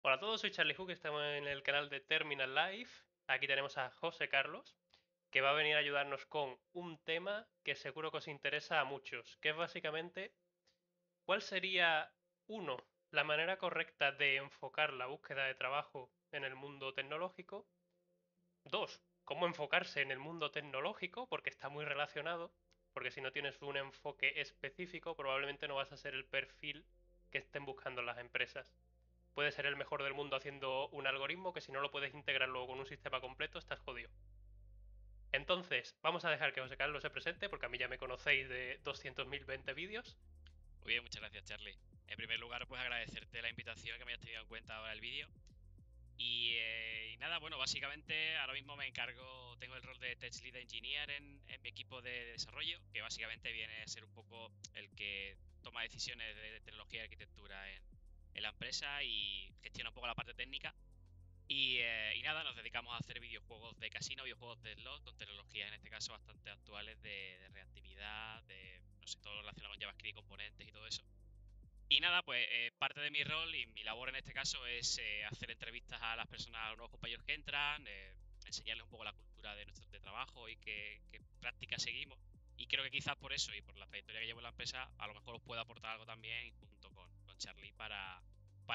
Hola a todos, soy Charlie Hook, estamos en el canal de Terminal Life. Aquí tenemos a José Carlos, que va a venir a ayudarnos con un tema que seguro que os interesa a muchos, que es básicamente cuál sería, uno, la manera correcta de enfocar la búsqueda de trabajo en el mundo tecnológico, dos, cómo enfocarse en el mundo tecnológico, porque está muy relacionado, porque si no tienes un enfoque específico, probablemente no vas a ser el perfil que estén buscando las empresas. Puedes ser el mejor del mundo haciendo un algoritmo que si no lo puedes integrar luego con un sistema completo, estás jodido. Entonces, vamos a dejar que José Carlos se presente, porque a mí ya me conocéis de 200.020 vídeos. Muy bien, muchas gracias, Charlie. En primer lugar, pues agradecerte la invitación, que me hayas tenido en cuenta ahora el vídeo. Y nada, bueno, básicamente ahora mismo tengo el rol de Tech Lead Engineer en mi equipo de desarrollo, que básicamente viene a ser un poco el que toma decisiones de tecnología y arquitectura en la empresa y gestiona un poco la parte técnica. Y nada, nos dedicamos a hacer videojuegos de casino, videojuegos de slot, con tecnologías en este caso bastante actuales de reactividad, de no sé, todo lo relacionado con JavaScript, componentes y todo eso. Y nada, pues parte de mi rol y mi labor en este caso es hacer entrevistas a las personas, a los nuevos compañeros que entran, enseñarles un poco la cultura de nuestro de trabajo y qué prácticas seguimos. Y creo que quizás por eso y por la trayectoria que llevo en la empresa, a lo mejor os pueda aportar algo también junto con Charlie para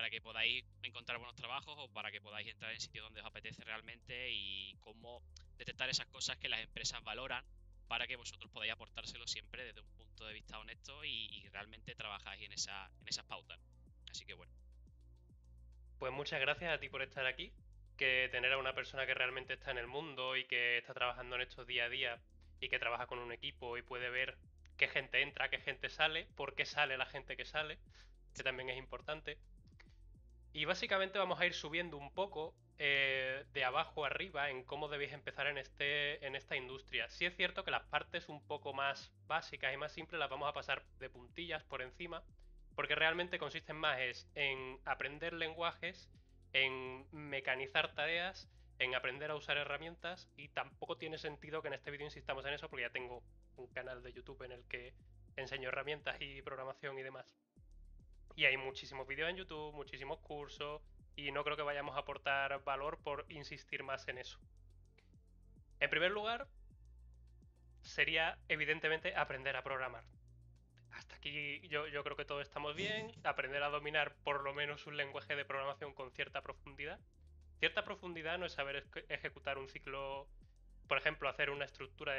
que podáis encontrar buenos trabajos o para que podáis entrar en sitios donde os apetece realmente y cómo detectar esas cosas que las empresas valoran para que vosotros podáis aportárselo siempre desde un punto de vista honesto y realmente trabajáis en esas pautas. Así que bueno. Pues muchas gracias a ti por estar aquí, que tener a una persona que realmente está en el mundo y que está trabajando en estos día a día y que trabaja con un equipo y puede ver qué gente entra, qué gente sale, por qué sale la gente que sale, que también es importante. Y básicamente vamos a ir subiendo un poco de abajo arriba en cómo debéis empezar en esta industria. Sí es cierto que las partes un poco más básicas y más simples las vamos a pasar de puntillas por encima, porque realmente consisten más en aprender lenguajes, en mecanizar tareas, en aprender a usar herramientas, y tampoco tiene sentido que en este vídeo insistamos en eso porque ya tengo un canal de YouTube en el que enseño herramientas y programación y demás. Y hay muchísimos vídeos en YouTube, muchísimos cursos, y no creo que vayamos a aportar valor por insistir más en eso. En primer lugar, sería evidentemente aprender a programar. Hasta aquí yo creo que todos estamos bien. Aprender a dominar por lo menos un lenguaje de programación con cierta profundidad. Cierta profundidad no es saber ejecutar un ciclo, por ejemplo, hacer una estructura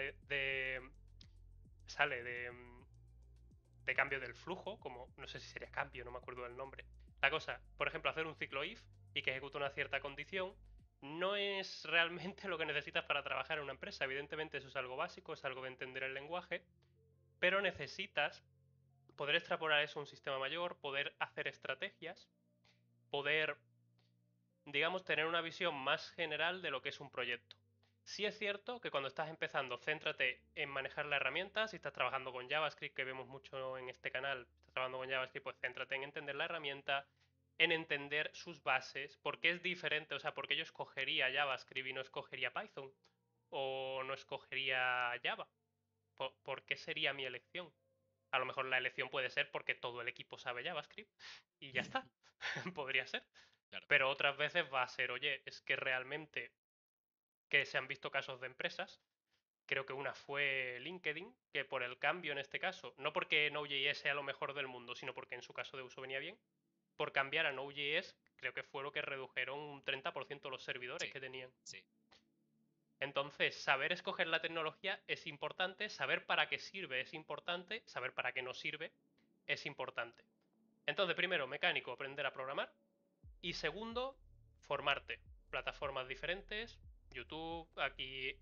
sale de cambio del flujo, como no sé si sería cambio, no me acuerdo del nombre. La cosa, por ejemplo, hacer un ciclo if y que ejecute una cierta condición, no es realmente lo que necesitas para trabajar en una empresa. Evidentemente eso es algo básico, es algo de entender el lenguaje, pero necesitas poder extrapolar eso a un sistema mayor, poder hacer estrategias, poder, digamos, tener una visión más general de lo que es un proyecto. Sí es cierto que cuando estás empezando, céntrate en manejar la herramienta. Si estás trabajando con JavaScript, que vemos mucho en este canal, estás trabajando con JavaScript, pues céntrate en entender la herramienta, en entender sus bases, por qué es diferente, o sea, por qué yo escogería JavaScript y no escogería Python, o no escogería Java. ¿Por qué sería mi elección? A lo mejor la elección puede ser porque todo el equipo sabe JavaScript y ya está. Podría ser. Claro. Pero otras veces va a ser, oye, es que realmente que se han visto casos de empresas. Creo que una fue LinkedIn, que por el cambio en este caso, no porque Node.js sea lo mejor del mundo, sino porque en su caso de uso venía bien, por cambiar a Node.js, creo que fue lo que redujeron un 30% los servidores Sí, que tenían. sí. Entonces, saber escoger la tecnología es importante, saber para qué sirve es importante, saber para qué no sirve es importante. Entonces, primero, mecánico, aprender a programar. Y segundo, formarte. Plataformas diferentes, YouTube, aquí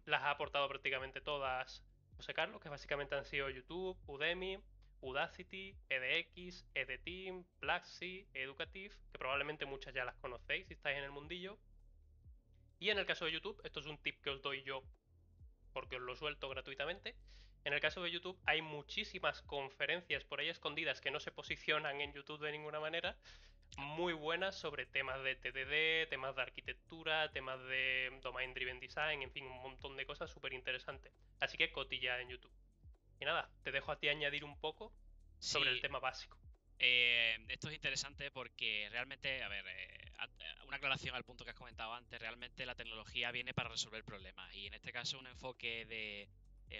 las ha aportado prácticamente todas José Carlos, que básicamente han sido YouTube, Udemy, Udacity, edX, Edeteam, Platzi, Educative, que probablemente muchas ya las conocéis si estáis en el mundillo. Y en el caso de YouTube, esto es un tip que os doy yo porque os lo suelto gratuitamente. En el caso de YouTube hay muchísimas conferencias por ahí escondidas que no se posicionan en YouTube de ninguna manera, Claro. muy buenas sobre temas de TDD, temas de arquitectura, temas de Domain Driven Design, en fin, un montón de cosas súper interesantes. Así que cotilla en YouTube. Y nada, te dejo a ti añadir un poco sobre el Sí, tema básico. esto es interesante porque realmente, a ver, una aclaración al punto que has comentado antes. Realmente la tecnología viene para resolver problemas. Y en este caso un enfoque de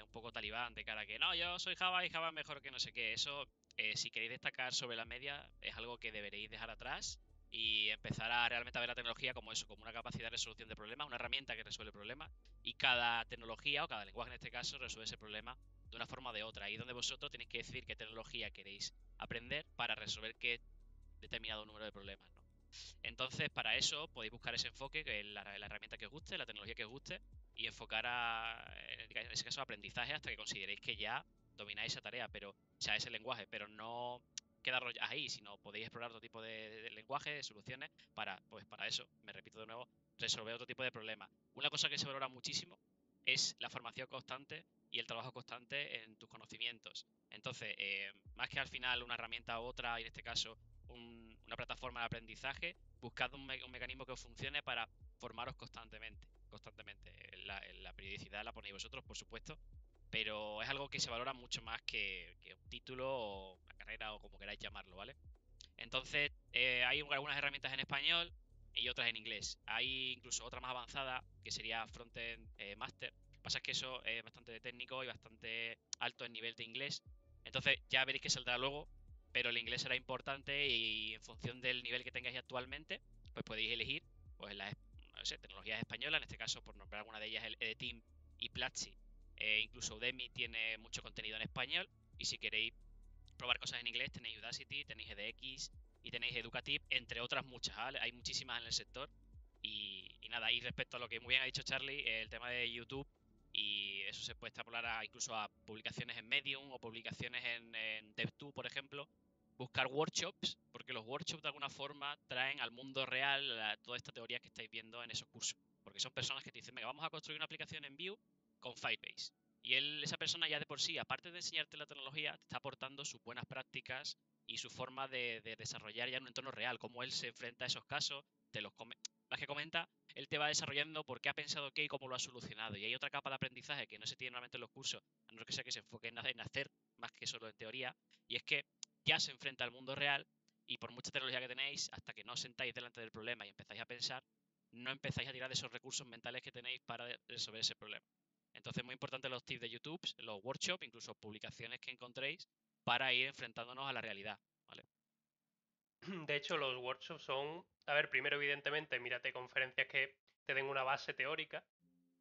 un poco talibán, de cara a que no, yo soy Java y Java es mejor que no sé qué. Eso, si queréis destacar sobre la media, es algo que deberéis dejar atrás y empezar a realmente a ver la tecnología como eso, como una capacidad de resolución de problemas, una herramienta que resuelve problemas. Y cada tecnología, o cada lenguaje en este caso, resuelve ese problema de una forma o de otra. Ahí donde vosotros tenéis que decidir qué tecnología queréis aprender para resolver qué determinado número de problemas, ¿no? Entonces, para eso podéis buscar ese enfoque, que es la herramienta que os guste, la tecnología que os guste, y enfocar en ese caso aprendizaje hasta que consideréis que ya domináis esa tarea, pero, o sea, ese lenguaje, pero no quedaros ahí, sino podéis explorar otro tipo de lenguaje, de soluciones, pues para eso, me repito de nuevo, resolver otro tipo de problemas. Una cosa que se valora muchísimo es la formación constante y el trabajo constante en tus conocimientos. Entonces, más que al final una herramienta u otra, y en este caso una plataforma de aprendizaje, buscad un mecanismo que os funcione para formaros constantemente. La periodicidad la ponéis vosotros, por supuesto, pero es algo que se valora mucho más que un título o una carrera o como queráis llamarlo, ¿vale? Entonces, hay algunas herramientas en español y otras en inglés. Hay incluso otra más avanzada que sería Frontend Master. Pasa es que eso es bastante técnico y bastante alto en nivel de inglés. Entonces, ya veréis que saldrá luego, pero el inglés será importante y en función del nivel que tengáis actualmente, pues podéis elegir pues las no sé, tecnologías españolas, en este caso, por nombrar alguna de ellas, el Edeteam y Platzi. Incluso Udemy tiene mucho contenido en español y si queréis probar cosas en inglés, tenéis Udacity, tenéis edX y tenéis Educative, entre otras muchas, ¿vale? Hay muchísimas en el sector. Y nada, y respecto a lo que muy bien ha dicho Charlie, el tema de YouTube, y eso se puede extrapolar incluso a publicaciones en Medium o publicaciones en DevTools, por ejemplo. Buscar workshops, porque los workshops de alguna forma traen al mundo real toda esta teoría que estáis viendo en esos cursos. Porque son personas que te dicen, venga, vamos a construir una aplicación en Vue con Firebase. Y esa persona ya de por sí, aparte de enseñarte la tecnología, te está aportando sus buenas prácticas y su forma de desarrollar ya en un entorno real, cómo él se enfrenta a esos casos, más que comenta, él te va desarrollando por qué ha pensado qué y cómo lo ha solucionado. Y hay otra capa de aprendizaje que no se tiene normalmente en los cursos, a no ser que sea que se enfoque en hacer más que solo en teoría, y es que ya se enfrenta al mundo real y por mucha tecnología que tenéis, hasta que no os sentáis delante del problema y empezáis a pensar, no empezáis a tirar de esos recursos mentales que tenéis para resolver ese problema. Entonces, muy importante los tips de YouTube, los workshops, incluso publicaciones que encontréis para ir enfrentándonos a la realidad, ¿vale? De hecho, los workshops son, a ver, primero evidentemente, mírate conferencias que te den una base teórica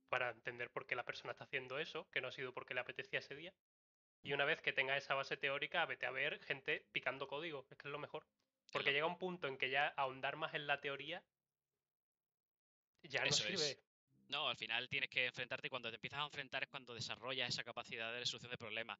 para entender por qué la persona está haciendo eso, que no ha sido porque le apetecía ese día. Y una vez que tengas esa base teórica, vete a ver gente picando código, es que es lo mejor. Porque llega un punto en que ya ahondar más en la teoría ya no Eso sirve. es. No, al final tienes que enfrentarte y cuando te empiezas a enfrentar es cuando desarrollas esa capacidad de resolución de problemas.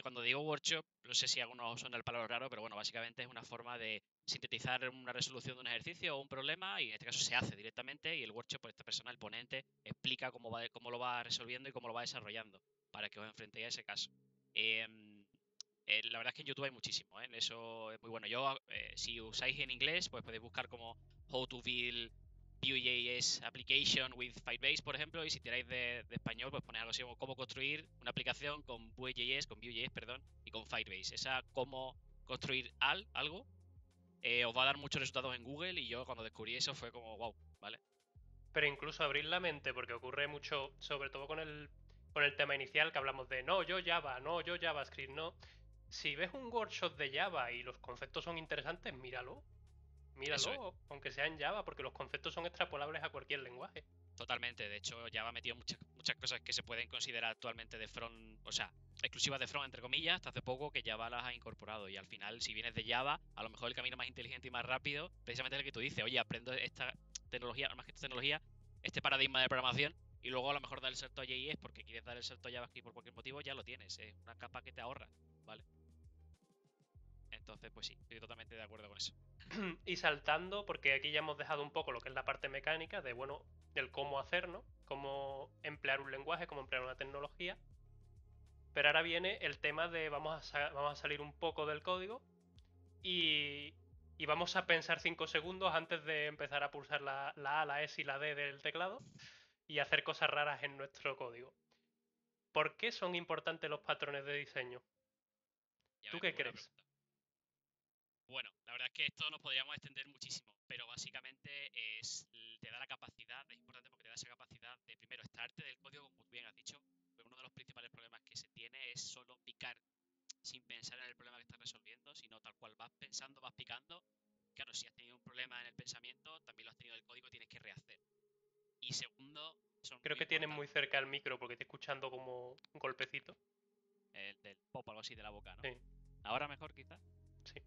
Cuando digo workshop, no sé si a algunos os suena el palabra raro, pero bueno, básicamente es una forma de sintetizar una resolución de un ejercicio o un problema y en este caso se hace directamente y el workshop, por esta persona, el ponente, explica cómo lo va resolviendo y cómo lo va desarrollando para que os enfrentéis a ese caso. La verdad es que en YouTube hay muchísimo, ¿eh? Eso es muy bueno. Si usáis en inglés, pues podéis buscar como How to Build Vue.js Application with Firebase, por ejemplo, y si tiráis de español, pues ponéis algo así como cómo construir una aplicación con Vue.js, perdón, y con Firebase. Esa cómo construir algo os va a dar muchos resultados en Google y yo cuando descubrí eso fue como, wow, ¿vale? Pero incluso abrir la mente, porque ocurre mucho, sobre todo con el tema inicial que hablamos de no, yo Java, no, yo JavaScript, no. Si ves un workshop de Java y los conceptos son interesantes, míralo. Eso es. Míralo, aunque sea en Java, porque los conceptos son extrapolables a cualquier lenguaje. Totalmente, de hecho Java ha metido muchas cosas que se pueden considerar actualmente de front, o sea, exclusivas de front entre comillas, hasta hace poco que Java las ha incorporado y al final si vienes de Java, a lo mejor el camino más inteligente y más rápido, precisamente es el que tú dices, oye, aprendo esta tecnología, más que esta tecnología, este paradigma de programación y luego a lo mejor dar el salto a JS porque quieres dar el salto a JavaScript por cualquier motivo, ya lo tienes, es una capa que te ahorra, ¿vale? Entonces, pues sí, estoy totalmente de acuerdo con eso. Y saltando, porque aquí ya hemos dejado un poco lo que es la parte mecánica de, bueno, del cómo hacer, ¿no? Cómo emplear un lenguaje, cómo emplear una tecnología. Pero ahora viene el tema de vamos a salir un poco del código y, y vamos a pensar 5 segundos antes de empezar a pulsar la A, la S y la D del teclado y hacer cosas raras en nuestro código. ¿Por qué son importantes los patrones de diseño? Ya ¿Tú ves, qué muy buena crees? pregunta. Bueno, la verdad es que esto nos podríamos extender muchísimo, pero básicamente te da la capacidad, es importante porque te da esa capacidad de primero extraerte del código, como tú bien has dicho, porque uno de los principales problemas que se tiene es solo picar sin pensar en el problema que estás resolviendo, sino tal cual vas pensando, vas picando. Claro, si has tenido un problema en el pensamiento, también lo has tenido en el código, tienes que rehacer. Y segundo, son Creo muy que tienes muy importantes, cerca el micro porque estoy escuchando como un golpecito. el del pop o algo así de la boca, ¿no? Sí, Ahora mejor quizás. sí.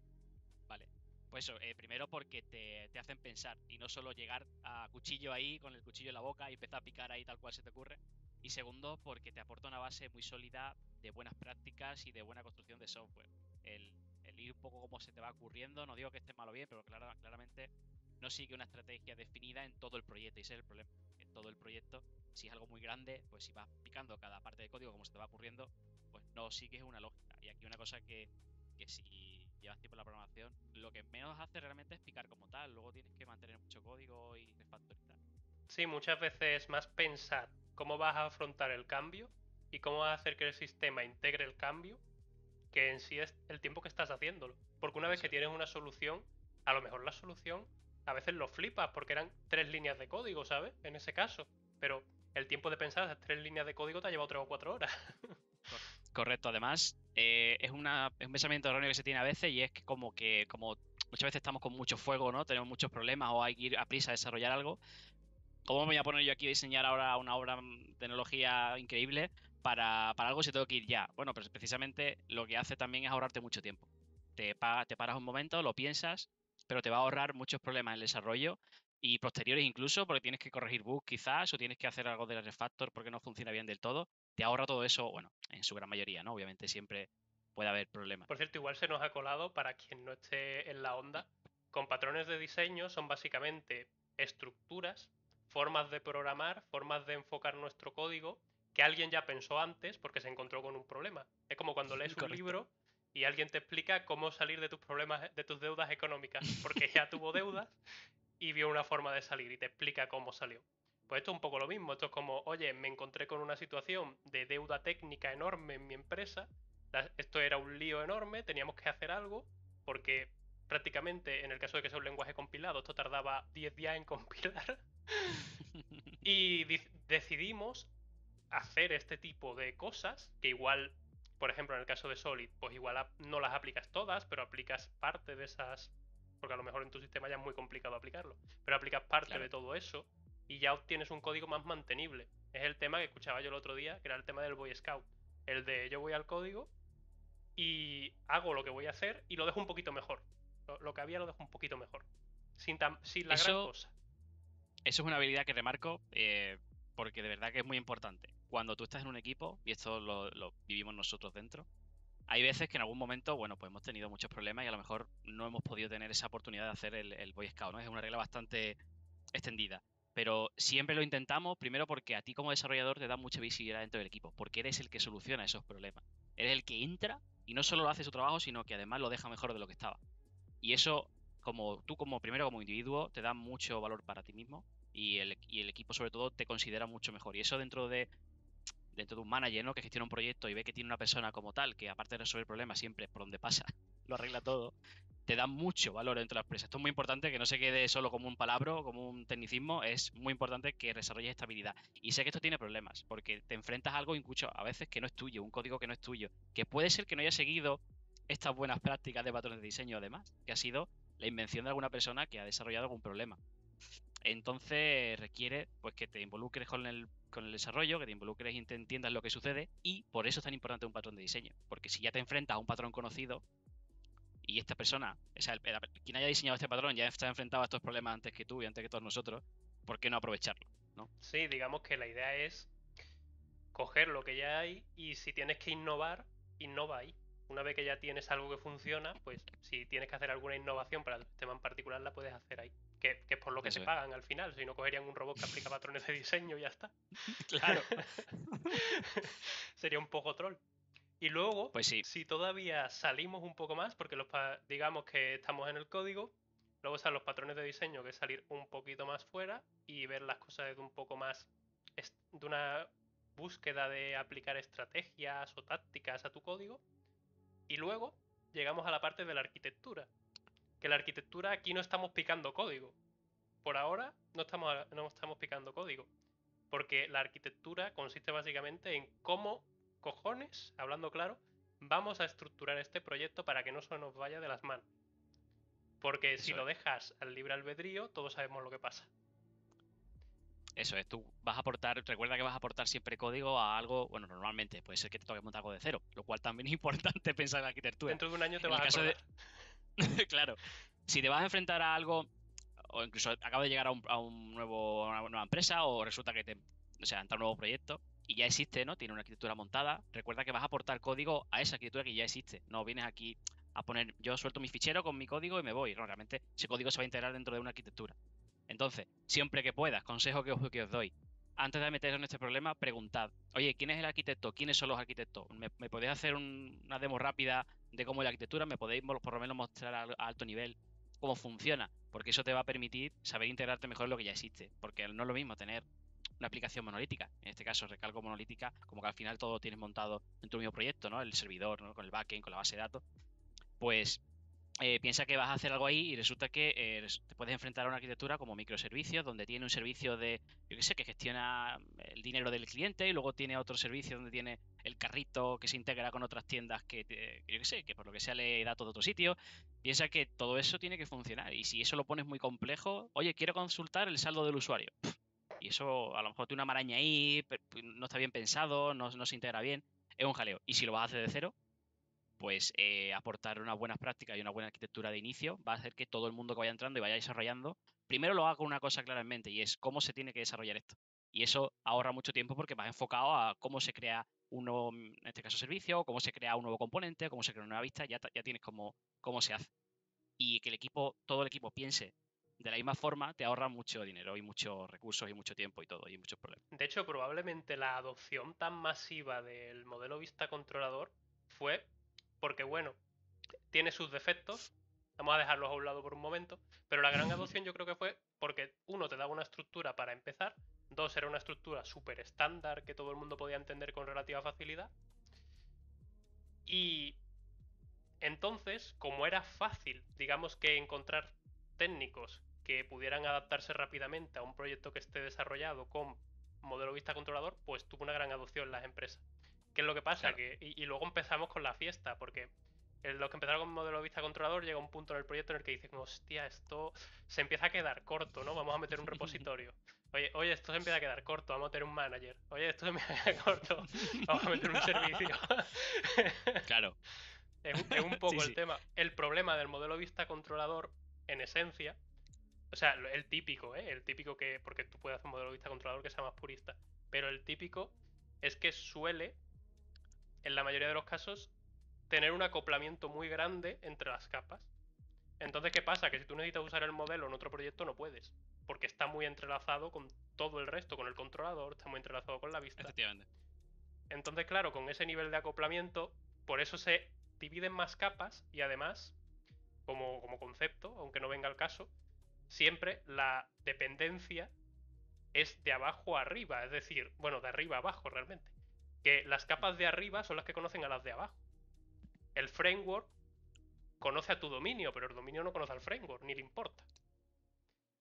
Vale. Pues eso, primero porque te hacen pensar y no solo llegar a cuchillo ahí, con el cuchillo en la boca y empezar a picar ahí tal cual se te ocurre. Y segundo, porque te aporta una base muy sólida de buenas prácticas y de buena construcción de software. El ir un poco como se te va ocurriendo, no digo que esté mal o bien, pero claramente no sigue una estrategia definida en todo el proyecto. Y ese es el problema. En todo el proyecto, si es algo muy grande, pues si vas picando cada parte del código como se te va ocurriendo, pues no sigues una lógica. Y aquí una cosa que si llevas tiempo en la programación, lo que menos hace realmente es picar como tal. Luego tienes que mantener mucho código y refactorizar. Sí, muchas veces es más pensar cómo vas a afrontar el cambio y cómo vas a hacer que el sistema integre el cambio que en sí es el tiempo que estás haciéndolo. Porque una vez Eso que es. tienes una solución, a lo mejor la solución a veces lo flipas porque eran 3 líneas de código, ¿sabes? En ese caso. Pero el tiempo de pensar esas 3 líneas de código te ha llevado 3 o 4 horas. Correcto. Además, es un pensamiento erróneo que se tiene a veces y es como muchas veces estamos con mucho fuego, ¿no? Tenemos muchos problemas o hay que ir a prisa a desarrollar algo. ¿Cómo me voy a poner yo aquí a diseñar ahora una obra de tecnología increíble para algo si tengo que ir ya? Bueno, pues precisamente lo que hace también es ahorrarte mucho tiempo. Te paras un momento, lo piensas, pero te va a ahorrar muchos problemas en el desarrollo y posteriores incluso, porque tienes que corregir bugs quizás o tienes que hacer algo de refactor porque no funciona bien del todo. Te ahorra todo eso, bueno, en su gran mayoría, ¿no? Obviamente siempre puede haber problemas. Por cierto, igual se nos ha colado, para quien no esté en la onda, con patrones de diseño son básicamente estructuras, formas de programar, formas de enfocar nuestro código que alguien ya pensó antes porque se encontró con un problema. Es como cuando lees un Correcto. libro y alguien te explica cómo salir de tus problemas, de tus deudas económicas, porque ya tuvo deudas y vio una forma de salir y te explica cómo salió. Pues esto es un poco lo mismo, esto es como, oye, me encontré con una situación de deuda técnica enorme en mi empresa, esto era un lío enorme, teníamos que hacer algo, porque prácticamente en el caso de que sea un lenguaje compilado, esto tardaba 10 días en compilar, y decidimos hacer este tipo de cosas, que igual, por ejemplo, en el caso de Solid, pues igual no las aplicas todas, pero aplicas parte de esas, porque a lo mejor en tu sistema ya es muy complicado aplicarlo, pero aplicas parte Claro. de todo eso y ya obtienes un código más mantenible. Es el tema que escuchaba yo el otro día, que era el tema del Boy Scout. El de yo voy al código y hago lo que voy a hacer y lo dejo un poquito mejor. Lo que había lo dejo un poquito mejor. Sin la gran Eso cosa. Eso es una habilidad que remarco porque de verdad que es muy importante. Cuando tú estás en un equipo, y esto lo vivimos nosotros dentro, hay veces que en algún momento, bueno, pues hemos tenido muchos problemas y a lo mejor no hemos podido tener esa oportunidad de hacer el Boy Scout, ¿no? Es una regla bastante extendida. Pero siempre lo intentamos, primero porque a ti como desarrollador te da mucha visibilidad dentro del equipo, porque eres el que soluciona esos problemas. Eres el que entra y no solo hace su trabajo, sino que además lo deja mejor de lo que estaba. Y eso, como tú como primero como individuo, te da mucho valor para ti mismo y el equipo sobre todo te considera mucho mejor. Y eso dentro de un manager, ¿no? Que gestiona un proyecto y ve que tiene una persona como tal, que aparte de resolver problemas siempre por donde pasa, lo arregla todo, te da mucho valor dentro de la empresa. Esto es muy importante que no se quede solo como un palabra, como un tecnicismo, es muy importante que desarrolles estabilidad. Y sé que esto tiene problemas, porque te enfrentas a algo incluso a veces que no es tuyo, un código que no es tuyo, que puede ser que no haya seguido estas buenas prácticas de patrones de diseño además, que ha sido la invención de alguna persona que ha desarrollado algún problema. Entonces requiere pues que te involucres con el desarrollo, que te involucres y te entiendas lo que sucede y por eso es tan importante un patrón de diseño. Porque si ya te enfrentas a un patrón conocido y esta persona, o sea, quien haya diseñado este patrón ya está enfrentado a estos problemas antes que tú y antes que todos nosotros, ¿por qué no aprovecharlo? ¿No? Sí, digamos que la idea es coger lo que ya hay y si tienes que innovar, innova ahí. Una vez que ya tienes algo que funciona, pues si tienes que hacer alguna innovación para el sistema en particular, la puedes hacer ahí. Que es por lo que te Eso es. pagan al final, si no cogerían un robot que aplica patrones de diseño y ya está. Claro. Sería un poco troll. Y luego, Pues sí, si todavía salimos un poco más, porque digamos que estamos en el código, luego están los patrones de diseño, que es salir un poquito más fuera y ver las cosas desde un poco más de una búsqueda de aplicar estrategias o tácticas a tu código. Y luego llegamos a la parte de la arquitectura, que la arquitectura aquí no estamos picando código. Por ahora no estamos picando código. Porque la arquitectura consiste básicamente en cómo cojones, hablando claro, vamos a estructurar este proyecto para que no se nos vaya de las manos. Porque si Eso lo es. dejas al libre albedrío, todos sabemos lo que pasa. Eso es, tú vas a aportar, recuerda que vas a aportar siempre código a algo, bueno, normalmente puede ser que te toque montar algo de cero, lo cual también es importante pensar en la arquitectura. Dentro de un año te En vas el a caso acordar. de, claro, si te vas a enfrentar a algo, o incluso acabas de llegar a una nueva empresa, o resulta que o sea, entra un nuevo proyecto y ya existe, ¿no? Tiene una arquitectura montada, recuerda que vas a aportar código a esa arquitectura que ya existe. No vienes aquí a poner, yo suelto mi fichero con mi código y me voy. No, realmente ese código se va a integrar dentro de una arquitectura. Entonces, siempre que puedas, consejo que os doy. Antes de meteros en este problema, preguntad, oye, ¿quién es el arquitecto? ¿Quiénes son los arquitectos? ¿Me podéis hacer una demo rápida de cómo es la arquitectura? ¿Me podéis por lo menos mostrar a alto nivel cómo funciona? Porque eso te va a permitir saber integrarte mejor en lo que ya existe. Porque no es lo mismo tener una aplicación monolítica, en este caso recalco monolítica, como que al final todo tienes montado en tu mismo proyecto, ¿no? El servidor, ¿no? Con el backend, con la base de datos. Pues piensa que vas a hacer algo ahí y resulta que te puedes enfrentar a una arquitectura como microservicios, donde tiene un servicio de, yo qué sé, que gestiona el dinero del cliente y luego tiene otro servicio donde tiene el carrito que se integra con otras tiendas que yo qué sé, que por lo que sea le datos de otro sitio. Piensa que todo eso tiene que funcionar y si eso lo pones muy complejo, oye, quiero consultar el saldo del usuario. Y eso a lo mejor tiene una maraña ahí, no está bien pensado, no se integra bien, es un jaleo. Y si lo vas a hacer de cero, pues aportar unas buenas prácticas y una buena arquitectura de inicio va a hacer que todo el mundo que vaya entrando y vaya desarrollando, primero lo haga con una cosa claramente y es cómo se tiene que desarrollar esto. Y eso ahorra mucho tiempo porque vas enfocado a cómo se crea uno, en este caso servicio, cómo se crea un nuevo componente, cómo se crea una nueva vista, ya tienes cómo se hace. Y que todo el equipo piense de la misma forma, te ahorra mucho dinero y muchos recursos y mucho tiempo y todo, y muchos problemas. De hecho, probablemente la adopción tan masiva del modelo vista controlador fue porque, bueno, tiene sus defectos, vamos a dejarlos a un lado por un momento, pero la gran adopción yo creo que fue porque, uno, te daba una estructura para empezar, dos, era una estructura súper estándar que todo el mundo podía entender con relativa facilidad, y entonces, como era fácil, digamos que encontrar técnicos que pudieran adaptarse rápidamente a un proyecto que esté desarrollado con modelo vista controlador, pues tuvo una gran adopción en las empresas. ¿Qué es lo que pasa? Claro. Y luego empezamos con la fiesta, porque los que empezaron con modelo vista controlador llega un punto en el proyecto en el que dicen, hostia, esto se empieza a quedar corto, ¿no? Vamos a meter un repositorio. Oye, esto se empieza a quedar corto, vamos a meter un manager. Oye, esto se empieza a quedar corto, vamos a meter un servicio. Claro. Es un Sí, poco el sí. tema. El problema del modelo vista controlador, en esencia, o sea, el típico, ¿eh? El típico que, porque tú puedes hacer un modelo vista controlador que sea más purista, pero el típico es que suele, en la mayoría de los casos, tener un acoplamiento muy grande entre las capas. Entonces, ¿qué pasa? Que si tú necesitas usar el modelo en otro proyecto no puedes, porque está muy entrelazado con todo el resto, con el controlador, está muy entrelazado con la vista. Efectivamente. Entonces, claro, con ese nivel de acoplamiento, por eso se dividen más capas y además, como concepto, aunque no venga al caso, siempre la dependencia es de abajo a arriba, es decir, bueno, de arriba a abajo realmente. Que las capas de arriba son las que conocen a las de abajo. El framework conoce a tu dominio, pero el dominio no conoce al framework, ni le importa.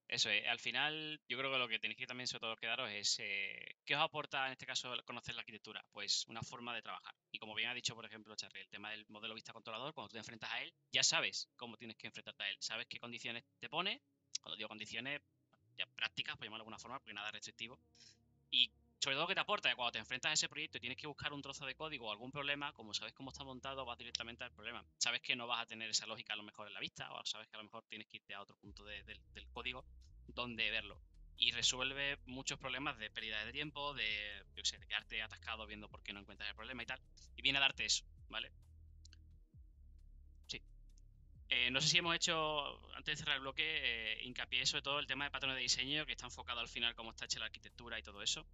Eso es, al final yo creo que lo que tenéis que también sobre todo quedaros es ¿qué os aporta en este caso conocer la arquitectura? Pues una forma de trabajar. Y como bien ha dicho, por ejemplo, Charlie, el tema del modelo vista controlador, cuando tú te enfrentas a él, ya sabes cómo tienes que enfrentarte a él, sabes qué condiciones te pone, cuando digo condiciones, ya prácticas, por llamarlo de alguna forma, porque nada restrictivo, y sobre todo que te aporta que cuando te enfrentas a ese proyecto y tienes que buscar un trozo de código o algún problema, como sabes cómo está montado, vas directamente al problema. Sabes que no vas a tener esa lógica a lo mejor en la vista, o sabes que a lo mejor tienes que irte a otro punto del código donde verlo. Y resuelve muchos problemas de pérdida de tiempo, de, yo sé, de quedarte atascado viendo por qué no encuentras el problema y tal. Y viene a darte eso, ¿vale? Sí. No sé si hemos hecho, antes de cerrar el bloque, hincapié sobre todo el tema de patrones de diseño, que está enfocado al final cómo está hecha la arquitectura y todo eso.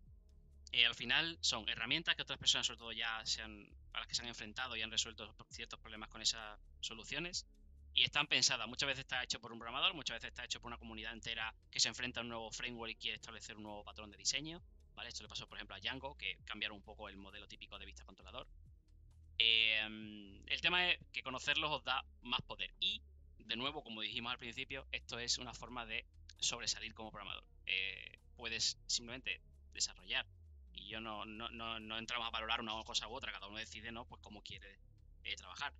Al final son herramientas que otras personas sobre todo a las que se han enfrentado y han resuelto ciertos problemas con esas soluciones y están pensadas. Muchas veces está hecho por un programador, muchas veces está hecho por una comunidad entera que se enfrenta a un nuevo framework y quiere establecer un nuevo patrón de diseño. ¿Vale? Esto le pasó, por ejemplo, a Django, que cambiaron un poco el modelo típico de vista controlador. El tema es que conocerlos os da más poder y de nuevo, como dijimos al principio, esto es una forma de sobresalir como programador. Puedes simplemente desarrollar y yo no entramos a valorar una cosa u otra, cada uno decide, ¿no? Pues cómo quiere trabajar.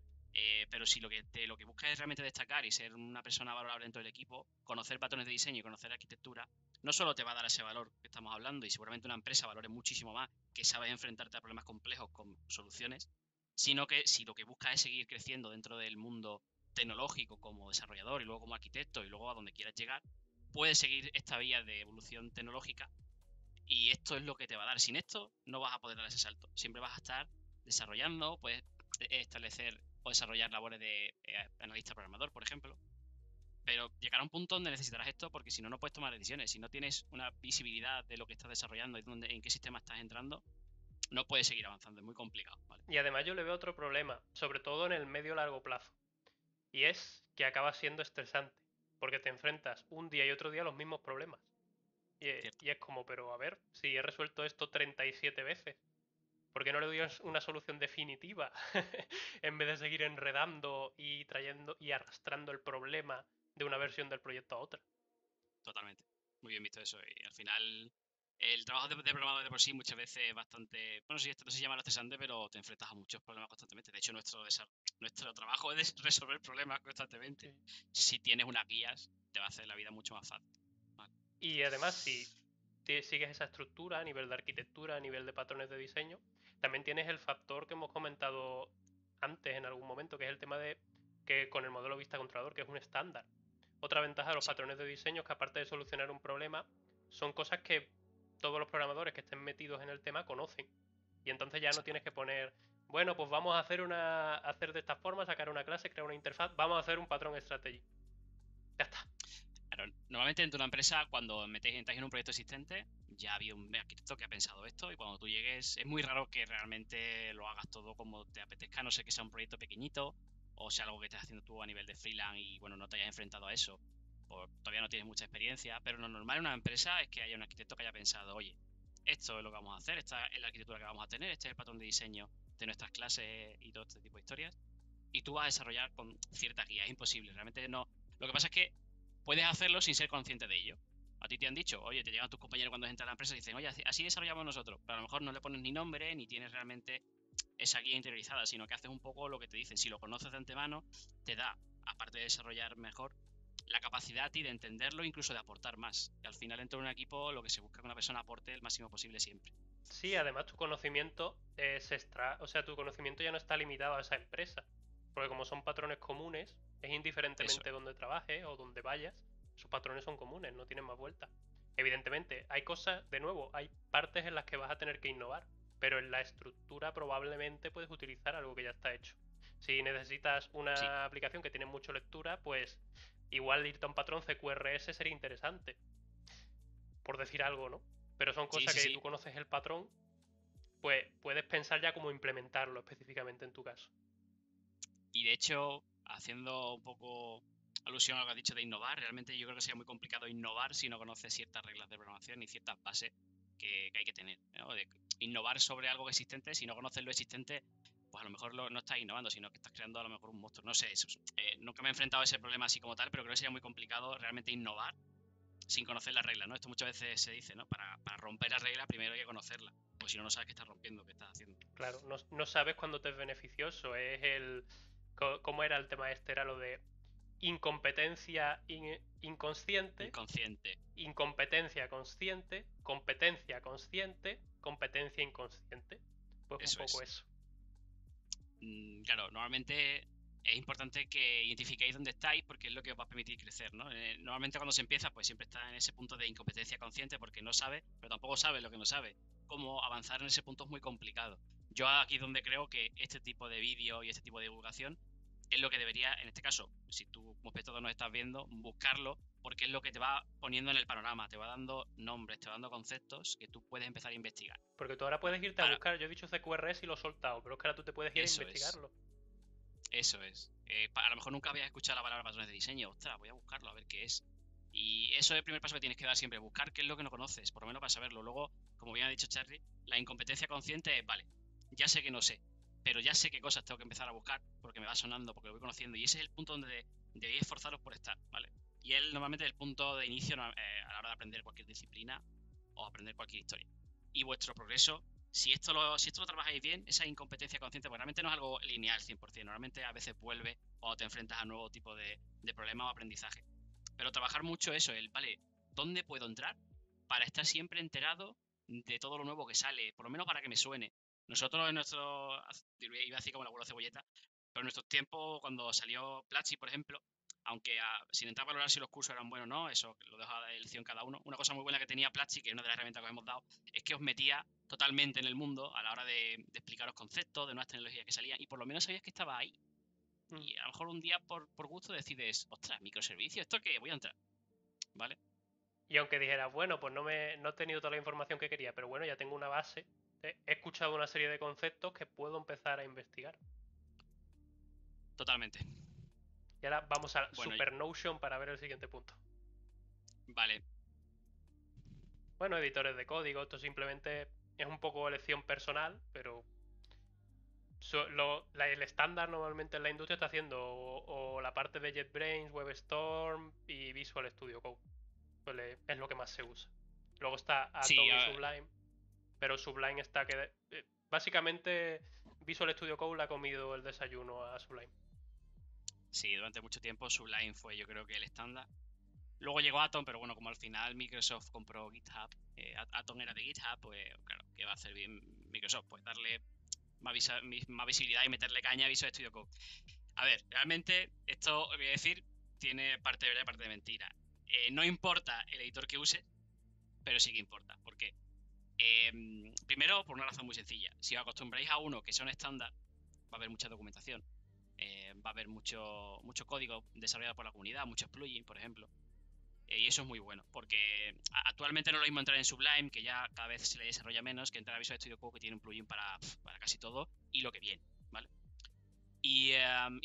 Pero si lo que buscas es realmente destacar y ser una persona valorable dentro del equipo, conocer patrones de diseño y conocer arquitectura, no solo te va a dar ese valor que estamos hablando y seguramente una empresa valore muchísimo más que sabes enfrentarte a problemas complejos con soluciones, sino que si lo que buscas es seguir creciendo dentro del mundo tecnológico como desarrollador y luego como arquitecto y luego a donde quieras llegar, puedes seguir esta vía de evolución tecnológica y esto es lo que te va a dar. Sin esto no vas a poder dar ese salto. Siempre vas a estar desarrollando, puedes establecer o desarrollar labores de analista programador, por ejemplo. Pero llegará un punto donde necesitarás esto porque si no, no puedes tomar decisiones. Si no tienes una visibilidad de lo que estás desarrollando y en qué sistema estás entrando, no puedes seguir avanzando. Es muy complicado, ¿vale? Y además yo le veo otro problema, sobre todo en el medio largo plazo. Y es que acaba siendo estresante, porque te enfrentas un día y otro día a los mismos problemas. Cierto. Y es como, pero a ver, si he resuelto esto 37 veces, ¿por qué no le doy una solución definitiva? En vez de seguir enredando y trayendo y arrastrando el problema de una versión del proyecto a otra. Totalmente. Muy bien visto eso. Y al final, el trabajo de programador de por sí muchas veces es bastante. Bueno, sí, esto no se llama estresante, pero te enfrentas a muchos problemas constantemente. De hecho, nuestro trabajo es resolver problemas constantemente. Sí. Si tienes unas guías, te va a hacer la vida mucho más fácil. Vale. Y además, si sigues esa estructura a nivel de arquitectura, a nivel de patrones de diseño, también tienes el factor que hemos comentado antes en algún momento, que es el tema de que con el modelo vista controlador, que es un estándar. Otra ventaja de los Sí, patrones de diseño es que aparte de solucionar un problema, son cosas que todos los programadores que estén metidos en el tema conocen. Y entonces ya no tienes que exactamente. poner, bueno, pues vamos a hacer de esta forma, sacar una clase, crear una interfaz, vamos a hacer un patrón strategy. Ya está. Claro, normalmente dentro de una empresa, cuando entras en un proyecto existente, ya ha habido un arquitecto que ha pensado esto y cuando tú llegues, es muy raro que realmente lo hagas todo como te apetezca, a no ser que sea un proyecto pequeñito o sea algo que estés haciendo tú a nivel de freelance y bueno, no te hayas enfrentado a eso, todavía no tienes mucha experiencia, pero lo normal en una empresa es que haya un arquitecto que haya pensado, oye, esto es lo que vamos a hacer, esta es la arquitectura que vamos a tener, este es el patrón de diseño de nuestras clases y todo este tipo de historias, y tú vas a desarrollar con cierta guía, es imposible, realmente no. Lo que pasa es que puedes hacerlo sin ser consciente de ello. A ti te han dicho, oye, te llegan tus compañeros cuando entras a la empresa y dicen, oye, así desarrollamos nosotros, pero a lo mejor no le pones ni nombre ni tienes realmente esa guía interiorizada, sino que haces un poco lo que te dicen. Si lo conoces de antemano, te da, aparte de desarrollar mejor, la capacidad a ti de entenderlo, incluso de aportar más. Y al final, dentro de un equipo, lo que se busca es que una persona aporte el máximo posible siempre. Sí, además tu conocimiento o sea, tu conocimiento ya no está limitado a esa empresa, porque como son patrones comunes, es Eso indiferentemente es. donde trabajes o donde vayas, sus patrones son comunes, no tienen más vuelta. Evidentemente, hay cosas, de nuevo, hay partes en las que vas a tener que innovar, pero en la estructura probablemente puedes utilizar algo que ya está hecho. Si necesitas Sí, una aplicación que tiene mucha lectura, pues igual irte a un patrón CQRS sería interesante, por decir algo, ¿no? Pero son sí, cosas sí, que si sí. tú conoces el patrón, pues puedes pensar ya cómo implementarlo específicamente en tu caso. Y de hecho, haciendo un poco alusión a lo que has dicho de innovar, realmente yo creo que sería muy complicado innovar si no conoces ciertas reglas de programación y ciertas bases que hay que tener, ¿no? De innovar sobre algo existente, si no conoces lo existente, pues a lo mejor no estás innovando, sino que estás creando a lo mejor un monstruo. No sé, nunca me he enfrentado a ese problema así como tal, pero creo que sería muy complicado realmente innovar sin conocer las reglas, ¿no? Esto muchas veces se dice, ¿no? Para romper las reglas primero hay que conocerlas, pues si no, no sabes qué estás rompiendo, qué estás haciendo. Claro, no sabes cuándo te es beneficioso. Es el. ¿Cómo era el tema este? Era lo de incompetencia inconsciente, Inconsciente, incompetencia consciente, competencia consciente, competencia inconsciente. Pues un eso poco es. eso. Claro, normalmente es importante que identifiquéis dónde estáis porque es lo que os va a permitir crecer, ¿no? Normalmente cuando se empieza, pues siempre está en ese punto de incompetencia consciente porque no sabe, pero tampoco sabe lo que no sabe. Cómo avanzar en ese punto es muy complicado. Yo aquí es donde creo que este tipo de vídeo y este tipo de divulgación es lo que debería, en este caso, si tú como espectador nos estás viendo, buscarlo porque es lo que te va poniendo en el panorama, te va dando nombres, te va dando conceptos que tú puedes empezar a investigar, Porque tú ahora ¿vale? puedes irte a Para, buscar. Yo he dicho CQRS y lo he soltado, pero es que ahora tú te puedes ir a eso es. investigarlo. Eso es. A lo mejor nunca habías escuchado la palabra patrones de diseño. Ostras, voy a buscarlo a ver qué es. Y eso es el primer paso que tienes que dar siempre. Buscar qué es lo que no conoces, por lo menos para saberlo. Luego, como bien ha dicho Charlie, la incompetencia consciente es, vale, ya sé que no sé, pero ya sé qué cosas tengo que empezar a buscar porque me va sonando, porque lo voy conociendo. Y ese es el punto donde debéis esforzaros por estar, ¿vale? Y es normalmente el punto de inicio a la hora de aprender cualquier disciplina o aprender cualquier historia. Y vuestro progreso, si esto lo trabajáis bien, esa incompetencia consciente, pues realmente no es algo lineal 100%, normalmente a veces vuelve cuando te enfrentas a nuevo tipo de problemas o aprendizaje. Pero trabajar mucho eso, vale, ¿dónde puedo entrar para estar siempre enterado de todo lo nuevo que sale? Por lo menos para que me suene. Nosotros en nuestro, iba a decir como el abuelo cebolleta, pero en nuestros tiempos, cuando salió Platzi, por ejemplo, aunque sin entrar a valorar si los cursos eran buenos o no, eso lo dejo a elección cada uno. Una cosa muy buena que tenía Platzi, que es una de las herramientas que os hemos dado, es que os metía totalmente en el mundo a la hora de explicaros conceptos, de nuevas tecnologías que salían, y por lo menos sabías que estaba ahí. Y a lo mejor un día por gusto decides, ostras, microservicio, ¿esto qué? Voy a entrar, ¿vale? Y aunque dijeras, bueno, pues no he tenido toda la información que quería, pero bueno, ya tengo una base, he escuchado una serie de conceptos que puedo empezar a investigar. Totalmente. Y ahora vamos a Bueno, Super Notion para ver el siguiente punto. vale. Bueno, editores de código, esto simplemente es un poco elección personal, pero el estándar normalmente en la industria está haciendo o la parte de JetBrains, WebStorm y Visual Studio Code. Es lo que más se usa. Luego está Sí, Atom y Sublime, pero Sublime está que... básicamente Visual Studio Code le ha comido el desayuno a Sublime. sí, durante mucho tiempo Sublime fue yo creo que el estándar. Luego llegó Atom, pero bueno, como al final Microsoft compró GitHub, Atom era de GitHub, pues claro, ¿qué va a hacer bien Microsoft? Pues darle más visibilidad y meterle caña a Visual Studio Code. A ver, realmente esto, voy a decir, tiene parte de verdad y parte de mentira. No importa el editor que use, pero sí que importa. ¿Por qué? Primero, por una razón muy sencilla. Si os acostumbráis a uno que son estándar, va a haber mucha documentación. Va a haber mucho código desarrollado por la comunidad, muchos plugins, por ejemplo. Y eso es muy bueno, porque actualmente no es lo mismo entrar en Sublime, que ya cada vez se le desarrolla menos, que entrar a Visual Studio Code, que tiene un plugin para casi todo, y lo que viene, ¿vale? Y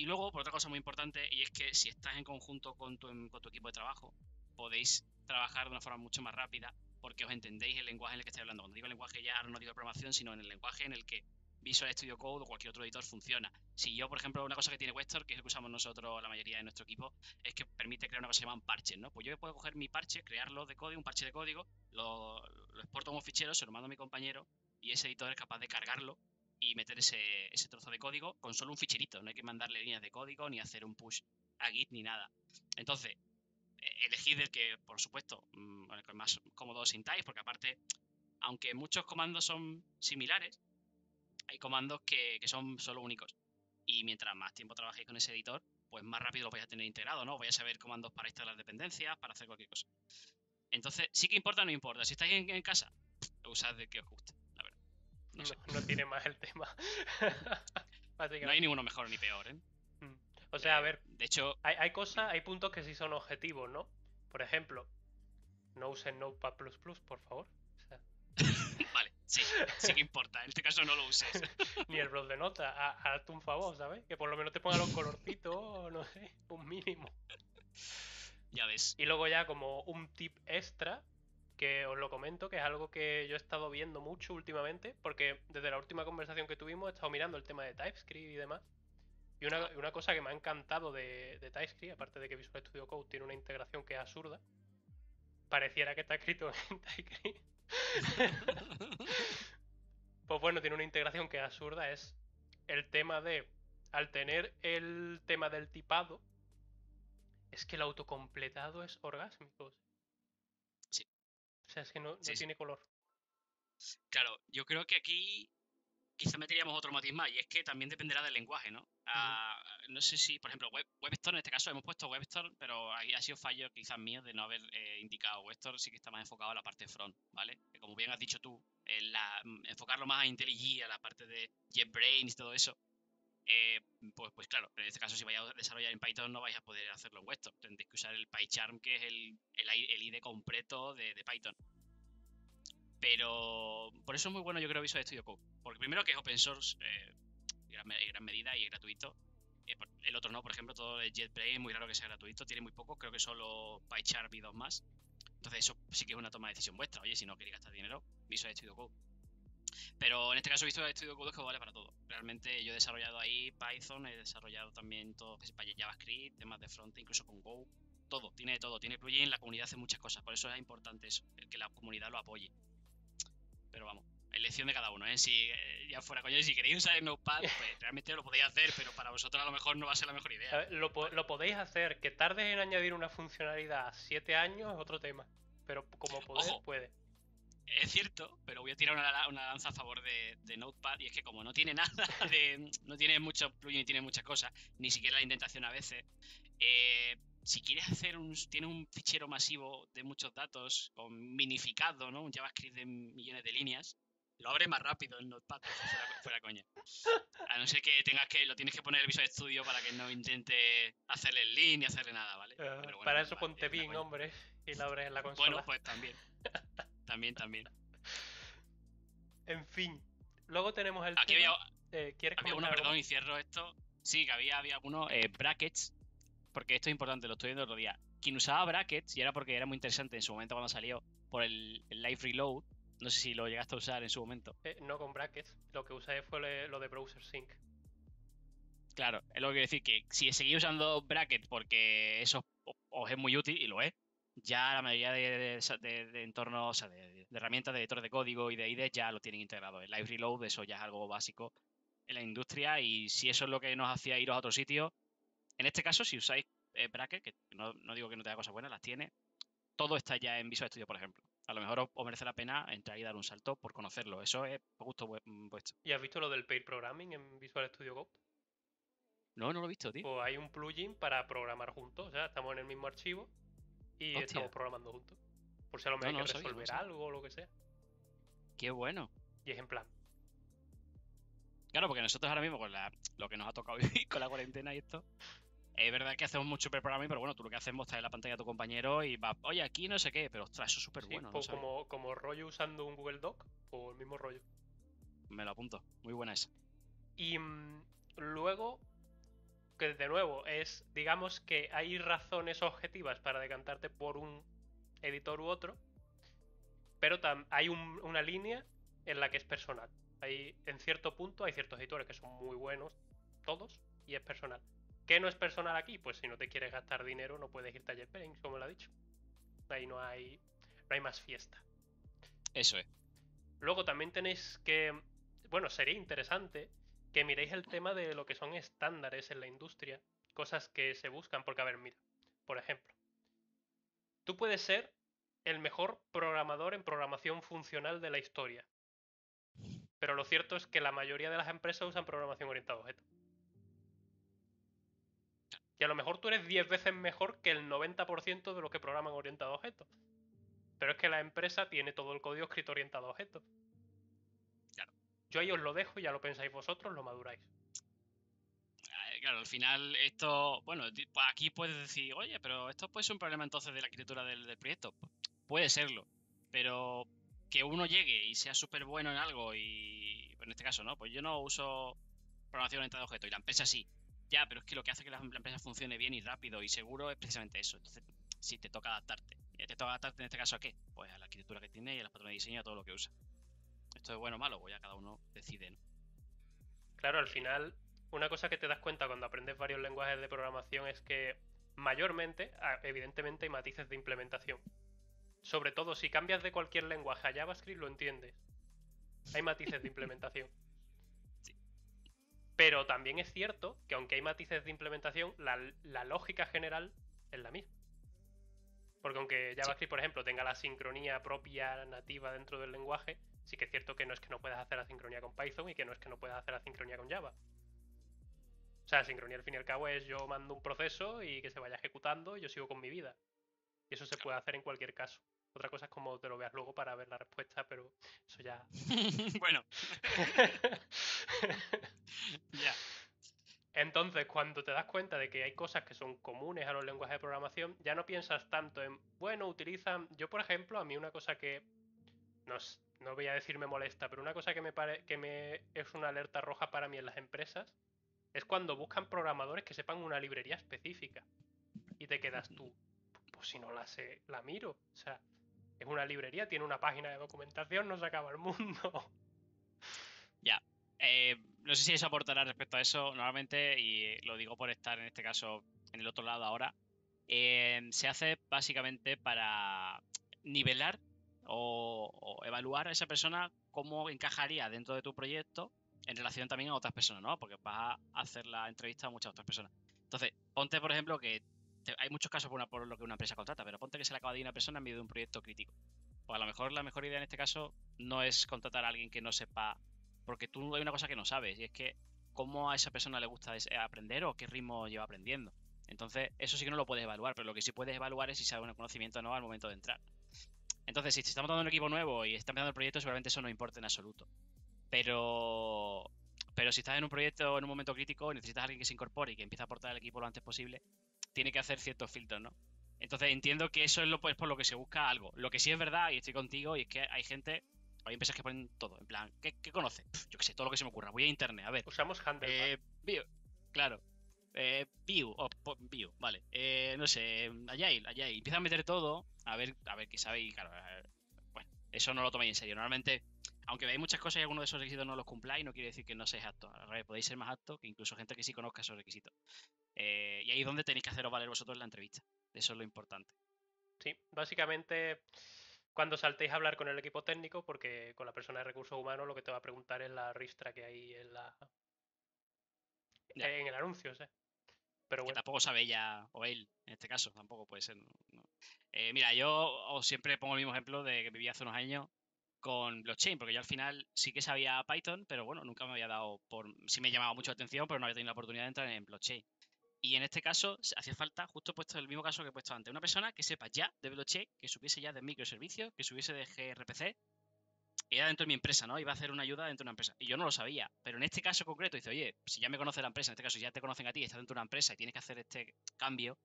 luego, por otra cosa muy importante, y es que si estás en conjunto con tu equipo de trabajo, podéis trabajar de una forma mucho más rápida, porque os entendéis el lenguaje en el que estáis hablando. Cuando digo lenguaje ya no digo programación, sino en el lenguaje en el que Visual Studio Code o cualquier otro editor funciona. Si yo, por ejemplo, una cosa que tiene Vector, que es el que usamos nosotros la mayoría de nuestro equipo, es que permite crear una cosa que se llaman parches, ¿no? Pues yo puedo coger mi parche, crearlo de código, un parche de código, lo exporto como fichero, se lo mando a mi compañero y ese editor es capaz de cargarlo y meter ese trozo de código con solo un ficherito. No hay que mandarle líneas de código ni hacer un push a Git ni nada. Entonces, elegid el que, por supuesto, el que más cómodo os sintáis, porque aparte, aunque muchos comandos son similares, hay comandos que son solo únicos. Y mientras más tiempo trabajéis con ese editor, pues más rápido lo vais a tener integrado, ¿no? Vais a saber comandos para instalar dependencias, para hacer cualquier cosa. Entonces, sí que importa o no importa. Si estáis en casa, usad el que os guste, la verdad. No tiene más el tema. No hay ninguno mejor ni peor, ¿eh? O sea, a ver, de hecho, hay cosas, hay puntos que sí son objetivos, ¿no? Por ejemplo, no usen Notepad++, por favor. O sea, vale, sí que importa. En este caso no lo uses. ni el blog de notas, hazte un favor, ¿sabes? Que por lo menos te ponga los colorcitos, no sé, un mínimo. Ya ves. Y luego ya como un tip extra, que os lo comento, que es algo que yo he estado viendo mucho últimamente, porque desde la última conversación que tuvimos he estado mirando el tema de TypeScript y demás. Y una cosa que me ha encantado de TypeScript, aparte de que Visual Studio Code tiene una integración que es absurda, pareciera que está escrito en TypeScript. Pues bueno, tiene una integración que es absurda, es el tema de, al tener el tema del tipado, es que el autocompletado es orgásmico. Sí. O sea, es que no Sí. tiene color. Claro, yo creo que aquí quizá meteríamos otro matiz más, y es que también dependerá del lenguaje, ¿no? No sé si, por ejemplo, WebStorm en este caso hemos puesto WebStorm, pero ahí ha sido fallo quizás mío de no haber indicado. WebStorm sí que está más enfocado a la parte front, ¿vale? Que como bien has dicho tú, enfocarlo más a IntelliJ, a la parte de JetBrains y todo eso, pues claro, en este caso si vais a desarrollar en Python no vais a poder hacerlo en WebStorm. Tendréis que usar el PyCharm, que es el IDE completo de Python. Pero por eso es muy bueno, yo creo, Visual Studio Code. Porque primero que es open source en gran medida y es gratuito. El otro no, por ejemplo, todo el JetBrains es muy raro que sea gratuito, tiene muy poco, creo que solo PyCharm y dos más. Entonces eso sí que es una toma de decisión vuestra. Oye, si no queréis gastar dinero, Visual Studio Code. Pero en este caso Visual Studio Code es que vale para todo. Realmente yo he desarrollado ahí Python, he desarrollado también todo, que para JavaScript, temas de front, incluso con Go. Todo, tiene de todo. Tiene plugin, la comunidad hace muchas cosas. Por eso es importante eso, el que la comunidad lo apoye. Pero vamos, elección de cada uno, ¿eh? Si ya fuera coño, si queréis usar el Notepad, pues realmente lo podéis hacer, pero para vosotros a lo mejor no va a ser la mejor idea. ¿Vale? Lo podéis hacer, que tardes en añadir una funcionalidad a 7 años es otro tema. Pero como poder, Ojo, puede. es cierto, pero voy a tirar una lanza a favor de Notepad, y es que como no tiene nada no tiene mucho plugin ni tiene muchas cosas, ni siquiera la indentación a veces, si quieres hacer tiene un fichero masivo de muchos datos con minificado, ¿no? Un JavaScript de millones de líneas, lo abre más rápido el Notepad, ojo, fuera coña. A no ser que lo tienes que poner el Visual Studio para que no intente hacerle el link ni hacerle nada, ¿vale? Pero bueno, Para eso Notepad, ponte es una Bing, coña. hombre, y la abres en la Bueno, consola. pues también. También. En fin. Luego tenemos el Aquí tema. ¿Quieres había uno, comentar algo perdón, más? y cierro esto. Sí, que había uno, brackets, porque esto es importante, lo estoy viendo el otro día. Quien usaba brackets, y era porque era muy interesante en su momento cuando salió, por el Live Reload, no sé si lo llegaste a usar en su momento. No con brackets. Lo que usé fue lo de Browser Sync. Claro, es lo que quiero decir, que si seguís usando brackets porque eso os es muy útil, y lo es, ya la mayoría de entornos, o sea, de herramientas de editores de código y de IDE ya lo tienen integrado. El Live Reload, eso ya es algo básico en la industria, y si eso es lo que nos hacía iros a otro sitio, en este caso, si usáis brackets, que no digo que no tenga cosas buenas, las tiene, todo está ya en Visual Studio, por ejemplo. A lo mejor os merece la pena entrar y dar un salto por conocerlo. Eso es por gusto vuestro. ¿Y has visto lo del pair programming en Visual Studio Code? No lo he visto, tío. Pues hay un plugin para programar juntos. O sea, estamos en el mismo archivo y estamos Hostia. programando juntos. Por si a lo mejor No, hay no que lo sabía, no lo resolver sabía. algo o lo que sea. Qué bueno. Y es en plan. Claro, porque nosotros ahora mismo, con lo que nos ha tocado vivir con la cuarentena y esto, es verdad que hacemos mucho programming, pero bueno, tú lo que haces es mostrar la pantalla a tu compañero y va, oye, aquí no sé qué, pero ostras, eso es súper Sí, bueno, no pues sabía. como rollo usando un Google Doc, pues el mismo rollo. Me lo apunto. Muy buena esa. Y luego, que de nuevo, digamos que hay razones objetivas para decantarte por un editor u otro, pero hay una línea en la que es personal. En cierto punto hay ciertos editores que son muy buenos, todos, y es personal. ¿Qué no es personal aquí? Pues si no te quieres gastar dinero no puedes irte a JetBrains, como lo ha dicho. Ahí no hay más fiesta. Eso es. Luego también tenéis que, bueno, sería interesante que miréis el tema de lo que son estándares en la industria, cosas que se buscan, porque a ver, mira, por ejemplo, tú puedes ser el mejor programador en programación funcional de la historia, pero lo cierto es que la mayoría de las empresas usan programación orientada a objetos. Y a lo mejor tú eres 10 veces mejor que el 90% de los que programan orientado a objetos. Pero es que la empresa tiene todo el código escrito orientado a objetos. Claro. Yo ahí os lo dejo, ya lo pensáis vosotros, lo maduráis. Claro, al final esto, bueno, pues aquí puedes decir, oye, pero esto puede ser un problema entonces de la arquitectura del proyecto. Puede serlo, pero que uno llegue y sea súper bueno en algo y, en este caso, ¿no? Pues yo no uso programación orientada a objetos y la empresa sí. Ya, pero es que lo que hace que la empresa funcione bien y rápido y seguro es precisamente eso. Entonces, sí, te toca adaptarte. ¿Y te toca adaptarte en este caso a qué? Pues a la arquitectura que tiene y a los patrones de diseño y a todo lo que usa. Esto es bueno o malo, pues ya cada uno decide, ¿no? Claro, al Eh, final, una cosa que te das cuenta cuando aprendes varios lenguajes de programación es que mayormente, evidentemente, hay matices de implementación. Sobre todo si cambias de cualquier lenguaje a JavaScript, lo entiendes. Hay matices de implementación. sí, Pero también es cierto que aunque hay matices de implementación, la lógica general es la misma. Porque aunque sí, JavaScript, por ejemplo, tenga la sincronía propia nativa dentro del lenguaje, sí que es cierto que no es que no puedas hacer la sincronía con Python y que no es que no puedas hacer la sincronía con Java. O sea, sincronía al fin y al cabo es yo mando un proceso y que se vaya ejecutando y yo sigo con mi vida. Y eso se claro. puede hacer en cualquier caso. Otra cosa es como te lo veas luego para ver la respuesta, pero eso ya. Bueno, ya. Entonces, cuando te das cuenta de que hay cosas que son comunes a los lenguajes de programación, ya no piensas tanto en, bueno, utilizan. Yo, por ejemplo, a mí una cosa que no voy a decir me molesta, pero una cosa que me es una alerta roja para mí en las empresas es cuando buscan programadores que sepan una librería específica y te quedas tú, pues si no la sé, la miro. O sea, es una librería, tiene una página de documentación, no se acaba el mundo. Ya. No sé si eso aportará respecto a eso normalmente, y lo digo por estar en este caso en el otro lado ahora. Se hace básicamente para nivelar o evaluar a esa persona cómo encajaría dentro de tu proyecto en relación también a otras personas, ¿no? Porque vas a hacer la entrevista a muchas otras personas. Entonces, ponte, por ejemplo, que hay muchos casos por lo que una empresa contrata, pero ponte que se le acaba de ir una persona en medio de un proyecto crítico. Pues a lo mejor la mejor idea en este caso no es contratar a alguien que no sepa, porque tú hay una cosa que no sabes, y es que cómo a esa persona le gusta aprender o qué ritmo lleva aprendiendo. Entonces, eso sí que no lo puedes evaluar, pero lo que sí puedes evaluar es si sabe un conocimiento o no al momento de entrar. Entonces, si estamos dando un equipo nuevo y está empezando el proyecto, seguramente eso no importa en absoluto. Pero, pero si estás en un proyecto en un momento crítico y necesitas a alguien que se incorpore y que empiece a aportar al equipo lo antes posible, tiene que hacer ciertos filtros, ¿no? Entonces entiendo que eso es por lo que se busca algo. Lo que sí es verdad, y estoy contigo, y es que hay gente, hay empresas que ponen todo, en plan, ¿qué conoce? Yo qué sé, todo lo que se me ocurra. Voy a internet, a ver. Usamos Handlebar. Bio, claro. View, vale. No sé, Agile. Empieza a meter todo, a ver qué sabe, y claro, bueno, eso no lo toméis en serio. Normalmente, aunque veáis muchas cosas y algunos de esos requisitos no los cumpláis, no quiere decir que no seáis aptos. Al revés, podéis ser más aptos que incluso gente que sí conozca esos requisitos. Y ahí es donde tenéis que haceros valer vosotros en la entrevista. Eso es lo importante. Sí, básicamente cuando saltéis a hablar con el equipo técnico, porque con la persona de recursos humanos lo que te va a preguntar es la ristra que hay Ya, en el anuncio, ¿sí? Pero que bueno, tampoco sabe ella o él, en este caso, tampoco puede ser. No. Mira, yo os siempre pongo el mismo ejemplo de que viví hace unos años con blockchain, porque yo al final sí que sabía Python, pero bueno, nunca me había dado por. Sí me llamaba mucho la atención, pero no había tenido la oportunidad de entrar en blockchain. Y en este caso hacía falta, justo he puesto el mismo caso que he puesto antes, una persona que sepa ya de blockchain, que supiese ya de microservicios, que supiese de gRPC, y era dentro de mi empresa, ¿no? Iba a hacer una ayuda dentro de una empresa. Y yo no lo sabía. Pero en este caso concreto dice, oye, si ya me conoce la empresa, en este caso si ya te conocen a ti, estás dentro de una empresa y tienes que hacer este cambio,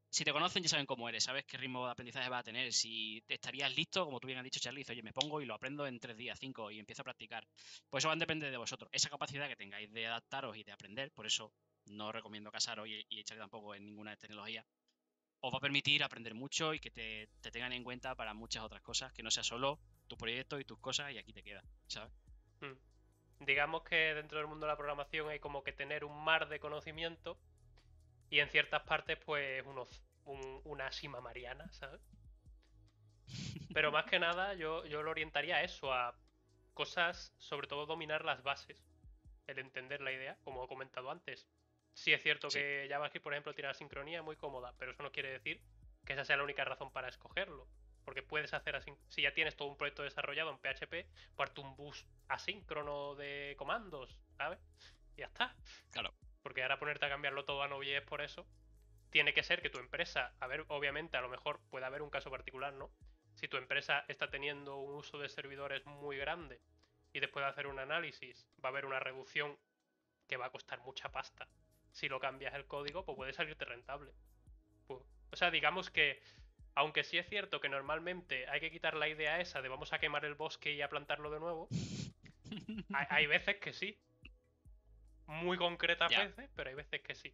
si te conocen ya saben cómo eres, sabes qué ritmo de aprendizaje vas a tener, si te estarías listo, como tú bien has dicho, Charlie, dice, oye, me pongo y lo aprendo en 3 días, 5 y empiezo a practicar. Pues eso va a depender de vosotros. Esa capacidad que tengáis de adaptaros y de aprender, por eso no recomiendo casaros y echarle tampoco en ninguna tecnología, os va a permitir aprender mucho y que te tengan en cuenta para muchas otras cosas, que no sea solo tu proyecto y tus cosas y aquí te queda, ¿sabes? digamos que dentro del mundo de la programación hay como que tener un mar de conocimiento y en ciertas partes pues una sima mariana, ¿sabes? Pero más que nada yo lo orientaría a eso, a cosas, sobre todo dominar las bases, el entender la idea, como he comentado antes. Sí es cierto Sí, que JavaScript, por ejemplo, tiene la sincronía muy cómoda, pero eso no quiere decir que esa sea la única razón para escogerlo. Porque puedes hacer así, si ya tienes todo un proyecto desarrollado en PHP, parte un bus asíncrono de comandos, ¿sabes? Y ya está. claro, Porque ahora ponerte a cambiarlo todo a Node.js por eso, tiene que ser que tu empresa, a ver, obviamente a lo mejor puede haber un caso particular, ¿no? Si tu empresa está teniendo un uso de servidores muy grande y después de hacer un análisis va a haber una reducción que va a costar mucha pasta. Si lo cambias el código, pues puede salirte rentable. Pues, o sea, digamos que, aunque sí es cierto que normalmente hay que quitar la idea esa de vamos a quemar el bosque y a plantarlo de nuevo, hay veces que sí. Muy concretas ya. veces, pero hay veces que sí.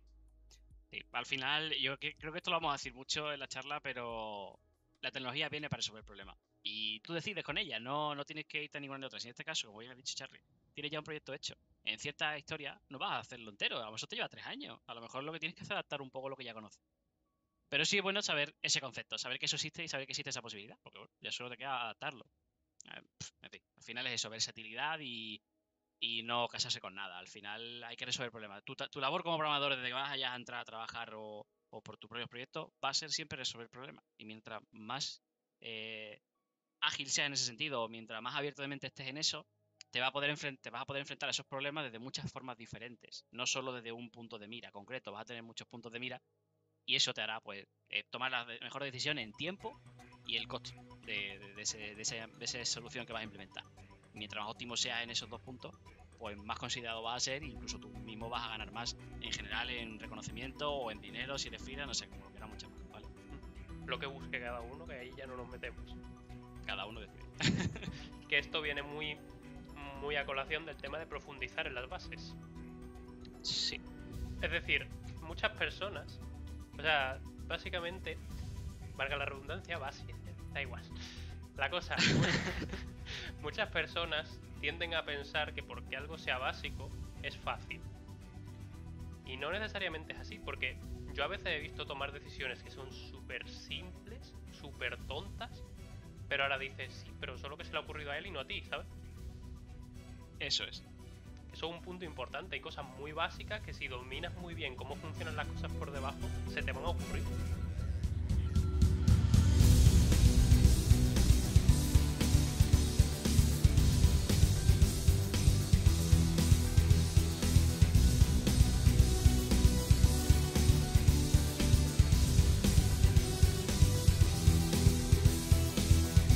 Sí. Al final, creo que esto lo vamos a decir mucho en la charla, pero la tecnología viene para resolver problemas. Y tú decides con ella, no tienes que irte a ninguna de otras. En este caso, como bien ha dicho Charlie, tienes ya un proyecto hecho. En cierta historia no vas a hacerlo entero, a lo mejor te lleva 3 años. A lo mejor lo que tienes que hacer es adaptar un poco lo que ya conoces. Pero sí es bueno saber ese concepto, saber que eso existe y saber que existe esa posibilidad, porque bueno, ya solo te queda adaptarlo. En fin, al final es eso, versatilidad y no casarse con nada. Al final hay que resolver problemas. Tu labor como programador, desde que vas allá a entrar a trabajar o por tus propios proyectos, va a ser siempre resolver problemas. Y mientras más eh, ágil seas en ese sentido, o mientras más abierto de mente estés en eso, te vas a poder enfrentar a esos problemas desde muchas formas diferentes. No solo desde un punto de mira concreto, vas a tener muchos puntos de mira y eso te hará pues tomar la mejor decisión en tiempo y el coste de esa solución que vas a implementar. Mientras más óptimo seas en esos 2 puntos, pues más considerado vas a ser e incluso tú mismo vas a ganar más en general en reconocimiento o en dinero si eres freelance, no sé, como que era muchas más, ¿vale? Lo que busque cada uno, que ahí ya no nos metemos. Cada uno decide. Que esto viene muy a colación del tema de profundizar en las bases. Sí, Es decir, muchas personas, o sea, básicamente, valga la redundancia, base, da igual. La cosa, muchas personas tienden a pensar que porque algo sea básico es fácil. Y no necesariamente es así, porque yo a veces he visto tomar decisiones que son súper simples, súper tontas, pero ahora dices, sí, pero solo que se le ha ocurrido a él y no a ti, ¿sabes? Eso es. Eso es un punto importante. Hay cosas muy básicas que si dominas muy bien cómo funcionan las cosas por debajo, se te van a ocurrir.